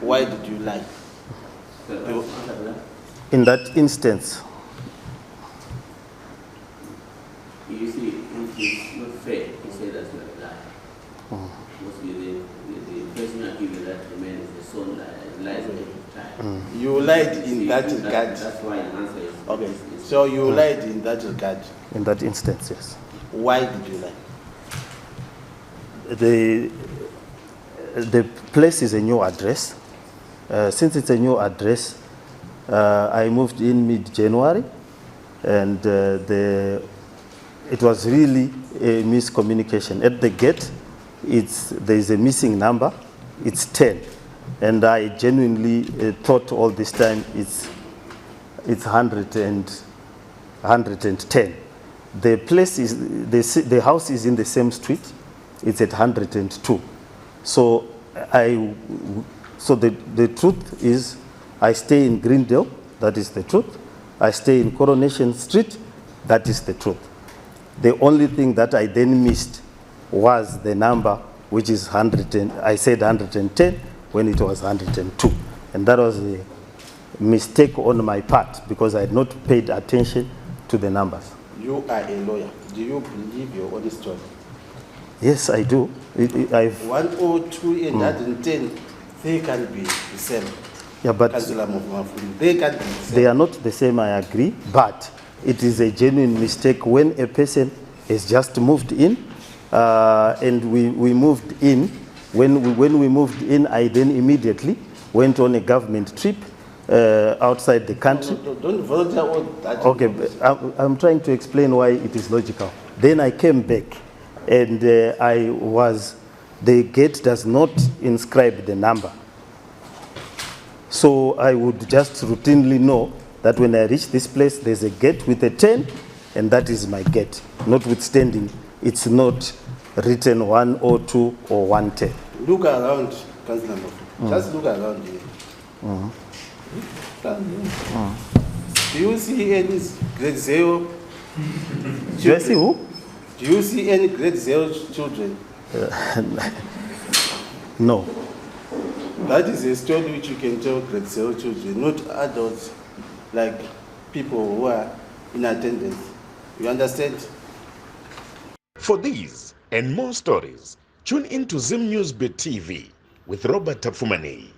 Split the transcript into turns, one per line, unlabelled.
Why did you lie?
In that instance,
you see, it's not fair to say that's not a lie. Mostly the person who gives that man is the son lies every time.
You lied in that regard.
That's why the answer is
okay. So you lied in that regard.
In that instance, yes.
Why did you lie?
The place is a new address. Since it's a new address, I moved in mid-January, and it was really a miscommunication. At the gate, there is a missing number. It's 10, and I genuinely thought all this time it's 110. The place is the house is in the same street. It's at 102. So the truth is, I stay in Greendale. That is the truth. I stay in Coronation Street. That is the truth. The only thing that I then missed was the number, which is 100. I said 110 when it was 102, and that was a mistake on my part because I had not paid attention to the numbers.
You are a lawyer. Do you believe your own story?
Yes, I do.
102 and 110, they can be the same.
Yeah, but
Mafume, they can be the same.
They are not the same, I agree, but it is a genuine mistake when a person has just moved in, and we moved in. When we moved in, I then immediately went on a government trip outside the country.
No, don't volunteer all that.
Okay, I'm trying to explain why it is logical. Then I came back, and the gate does not inscribe the number. So I would just routinely know that when I reach this place, there's a gate with a 10, and that is my gate. Notwithstanding, it's not written 102 or 110.
Look around, Councillor Mafume. Just look around here. Do you see any grade 0 children?
Do you see who?
Do you see any grade 0 children?
No.
That is a story which you can tell grade 0 children, not adults, like people who are in attendance. You understand?
For these and more stories, tune in to Zim News Beat TV with Robert Tafumani.